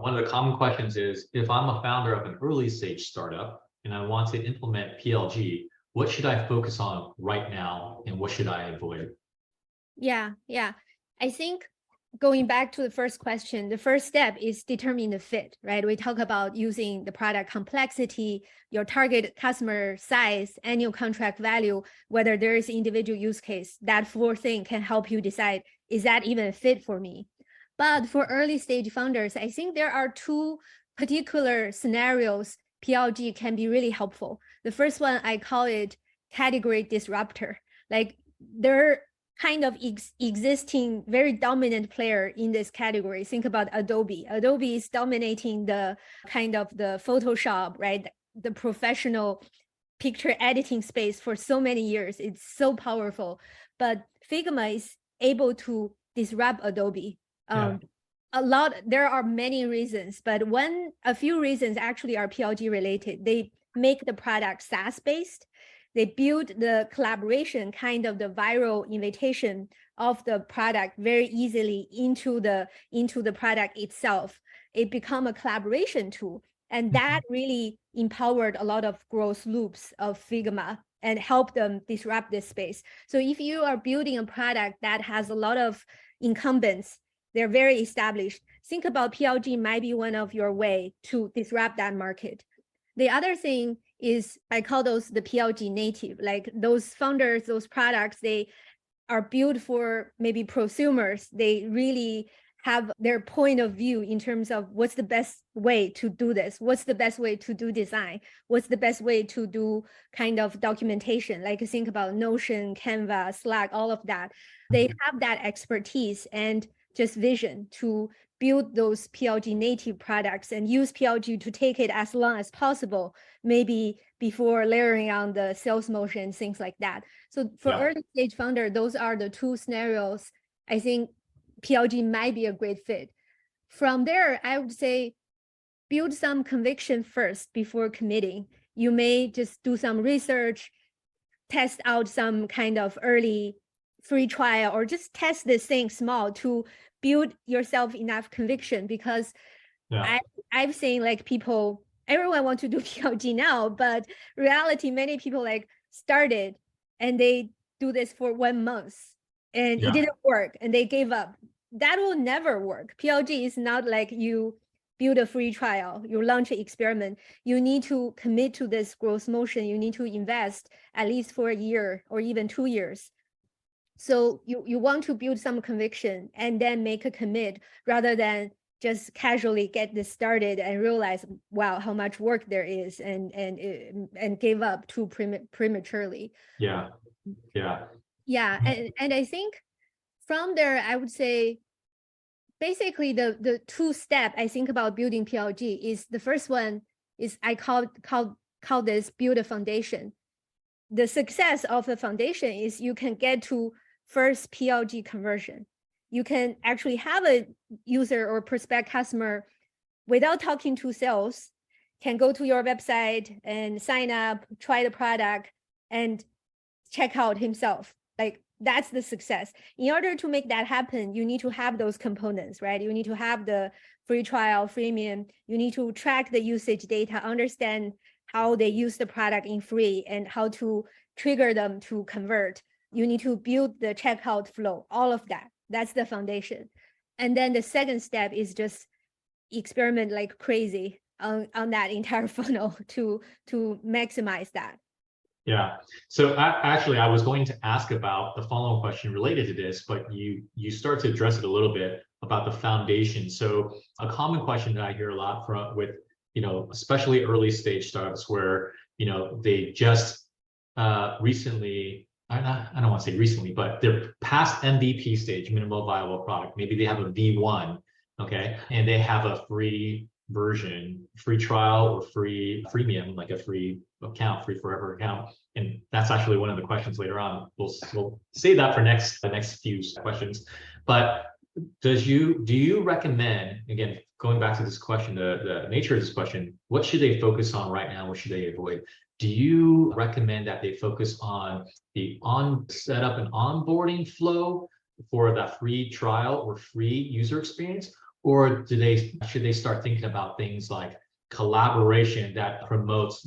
One of the common questions is, if I'm a founder of an early stage startup and I want to implement PLG, what should I focus on right now and what should I avoid? Yeah. I think going back to the first question, the first step is determine the fit, right? We talk about using the product complexity, your target customer size, annual contract value, whether there is individual use case. That fourth thing can help you decide, is that even a fit for me? But for early stage founders, I think there are two particular scenarios PLG can be really helpful. The first one, I call it category disruptor. Like there kind of existing very dominant player in this category. Think about Adobe. Adobe is dominating the kind of the Photoshop, right? The professional picture editing space for so many years. It's so powerful. But Figma is able to disrupt Adobe. There are many reasons, but a few reasons actually are PLG related. They make the product SaaS based. They build the collaboration, kind of the viral invitation of the product very easily into the product itself. It become a collaboration tool. And that really empowered a lot of growth loops of Figma and helped them disrupt this space. So if you are building a product that has a lot of incumbents, they're very established, think about PLG might be one of your way to disrupt that market. The other thing is, I call those the PLG native, like those founders, those products, they are built for maybe prosumers. They really have their point of view in terms of what's the best way to do this, what's the best way to do design, what's the best way to do kind of documentation, like think about Notion, Canva, Slack, all of that. They have that expertise and just vision to build those PLG native products and use PLG to take it as long as possible, maybe before layering on the sales motion, things like that. So for early stage founder, those are the two scenarios. I think PLG might be a great fit. From there, I would say build some conviction first before committing. You may just do some research, test out some kind of early free trial, or just test this thing small to build yourself enough conviction, because I've seen like everyone wants to do PLG now, but reality, many people like started and they do this for 1 month and it didn't work and they gave up. That will never work. PLG is not like you build a free trial, you launch an experiment. You need to commit to this growth motion. You need to invest at least for a year or even 2 years. So you want to build some conviction and then make a commit, rather than just casually get this started and realize, wow, how much work there is, and give up too prematurely. And I think from there, I would say basically the two step I think about building PLG is, the first one is I call this build a foundation. The success of the foundation is you can get to first PLG conversion. You can actually have a user or prospect customer without talking to sales, can go to your website and sign up, try the product, and check out himself. Like that's the success. In order to make that happen, you need to have those components, right? You need to have the free trial, freemium. You need to track the usage data, understand how they use the product in free and how to trigger them to convert. You need to build the checkout flow, all of that. That's the foundation. And then the second step is just experiment like crazy on that entire funnel to maximize that. So I was going to ask about the follow-up question related to this, but you start to address it a little bit about the foundation. So a common question that I hear a lot with especially early stage startups where they just recently, I don't want to say recently, but they're past MVP stage, minimal viable product. Maybe they have a V1, okay, and they have a free version, free trial or freemium, like a free account, free forever account. And that's actually one of the questions later on. We'll say that for the next few questions. But do you recommend, again, going back to this question, the nature of this question, what should they focus on right now? What should they avoid? Do you recommend that they focus on the setup and onboarding flow for that free trial or free user experience? or should they start thinking about things like collaboration that promotes,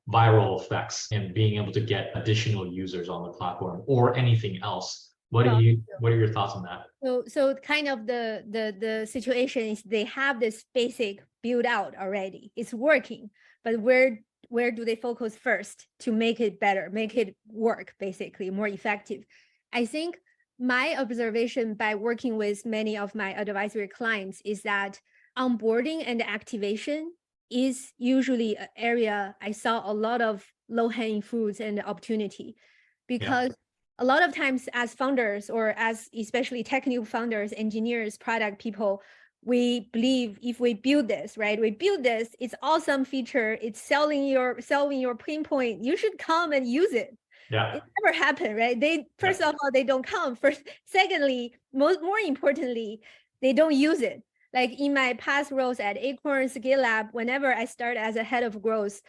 viral effects and being able to get additional users on the platform or anything else? What are your thoughts on that? So kind of the situation is they have this basic build out already. It's working, but where do they focus first to make it better, make it work, basically more effective? I think my observation by working with many of my advisory clients is that onboarding and activation is usually an area I saw a lot of low-hanging fruits and opportunity, because a lot of times as founders, or as especially technical founders, engineers, product people, we believe if we build this, right? We build this, it's awesome feature, it's solving your pain point, you should come and use it. Yeah. It never happened, right? They first of all, they don't come. First, secondly, more importantly, they don't use it. Like in my past roles at Acorns, GitLab, whenever I start as a head of growth,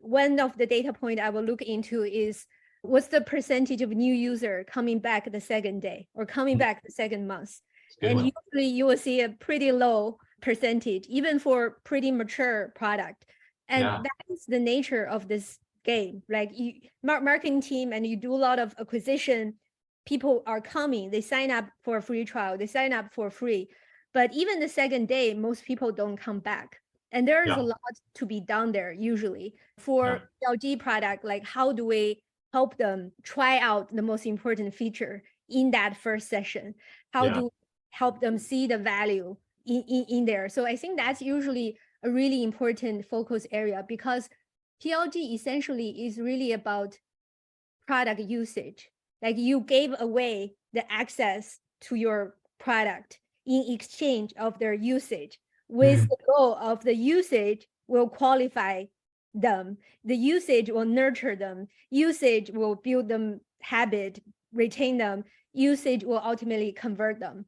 one of the data point I will look into is what's the percentage of new user coming back the second day or coming back the second month. And usually you will see a pretty low percentage, even for pretty mature product. And that is the nature of this game. Like you marketing team and you do a lot of acquisition, people are coming, they sign up for a free trial, they sign up for free. But even the second day, most people don't come back. And there is a lot to be done there usually. For LG product, like how do we help them try out the most important feature in that first session? How do we help them see the value in there? So I think that's usually a really important focus area, because PLG essentially is really about product usage. Like you gave away the access to your product in exchange of their usage, with the goal of the usage will qualify them. The usage will nurture them. Usage will build them habit, retain them. Usage will ultimately convert them.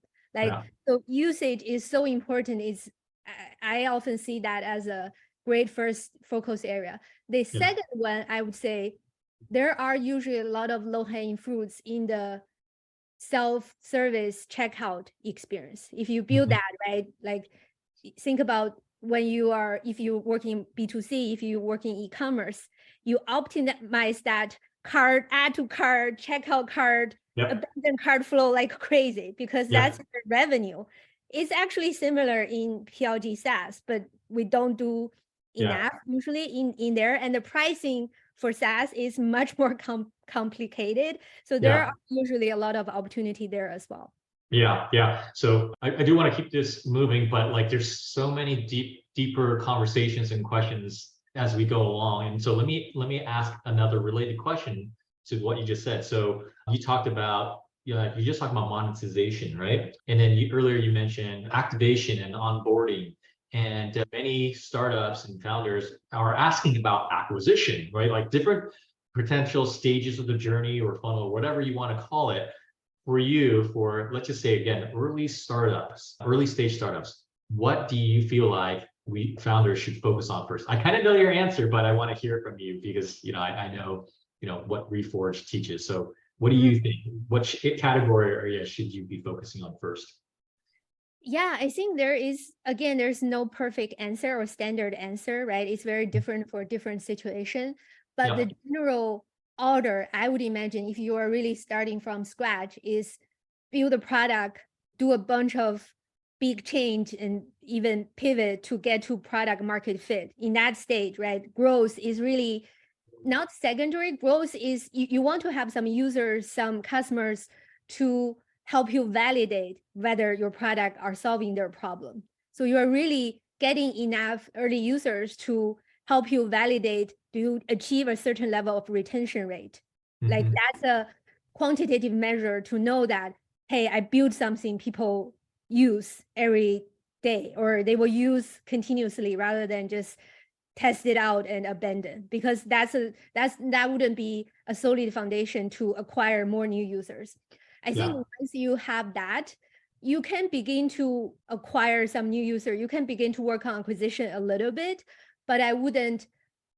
So usage is so important. I often see that as a great first focus area. The second one, I would say, there are usually a lot of low-hanging fruits in the self-service checkout experience. If you build that, right? Like think about if you're working B2C, if you work in e-commerce, you optimize that card, add to cart, checkout card, abandoned cart flow like crazy, because that's the revenue. It's actually similar in PLG SaaS, but we don't do enough usually in there. And the pricing for SaaS is much more complicated. So there are usually a lot of opportunity there as well. Yeah. So I do want to keep this moving, but like there's so many deeper conversations and questions as we go along. And so let me ask another related question to what you just said. So you talked about, you just talked about monetization, right? And then earlier you mentioned activation and onboarding. And many startups and founders are asking about acquisition, right? Like different potential stages of the journey or funnel, whatever you want to call it. For you, let's just say again, early stage startups, what do you feel like we founders should focus on first? I kind of know your answer, but I want to hear from you because I know what Reforge teaches. So what do you think? What category or area should you be focusing on first? Yeah, I think there's no perfect answer or standard answer, right? It's very different for different situation. But the general order, I would imagine, if you are really starting from scratch, is build a product, do a bunch of big change, and even pivot to get to product market fit. In that stage, right? Growth is really not secondary. Growth is you want to have some users, some customers to help you validate whether your product are solving their problem. So you are really getting enough early users to help you validate, do you achieve a certain level of retention rate? Like that's a quantitative measure to know that, hey, I built something people use every day, or they will use continuously rather than just test it out and abandon, because that wouldn't be a solid foundation to acquire more new users. I think once you have that, you can begin to acquire some new user. You can begin to work on acquisition a little bit, but I wouldn't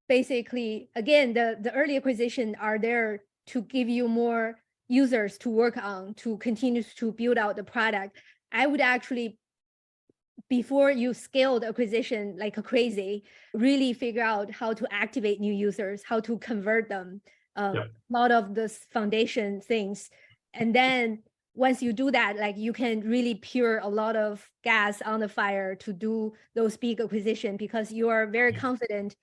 basically, again, the early acquisition are there to give you more users to work on, to continue to build out the product. I would actually before you scale the acquisition like crazy, really figure out how to activate new users, how to convert them, a lot of this foundation things. And then once you do that, like you can really pour a lot of gas on the fire to do those big acquisition, because you are very confident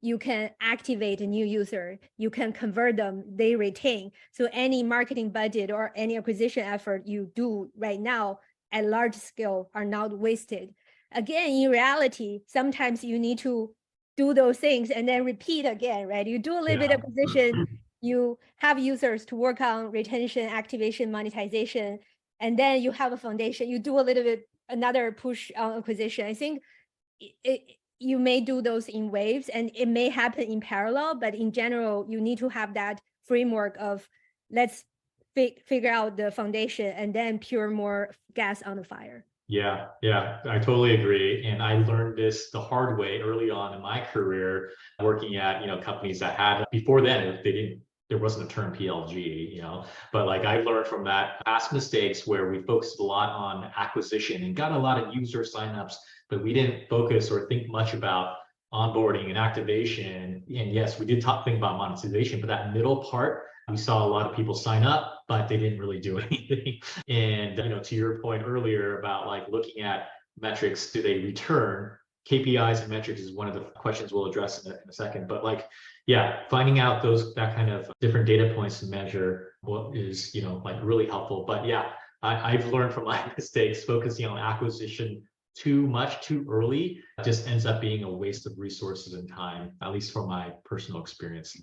you can activate a new user, you can convert them, they retain. So any marketing budget or any acquisition effort you do right now at large scale are not wasted. Again, in reality, sometimes you need to do those things and then repeat again, right? You do a little bit of acquisition, you have users to work on retention, activation, monetization, and then you have a foundation, you do a little bit, another push on acquisition. I think you may do those in waves and it may happen in parallel, but in general, you need to have that framework of let's figure out the foundation and then pour more gas on the fire. Yeah, I totally agree. And I learned this the hard way early on in my career, working at, companies that had, before then, there wasn't a term PLG, but like I learned from that past mistakes where we focused a lot on acquisition and got a lot of user signups, but we didn't focus or think much about onboarding and activation. And yes, we did think about monetization, but that middle part, we saw a lot of people sign up, but they didn't really do anything. And to your point earlier about like looking at metrics, do they return? KPIs and metrics is one of the questions we'll address in a second. But like, yeah, finding out that kind of different data points to measure what is like really helpful. But yeah, I've learned from my mistakes. Focusing on acquisition too much too early just ends up being a waste of resources and time, at least from my personal experience.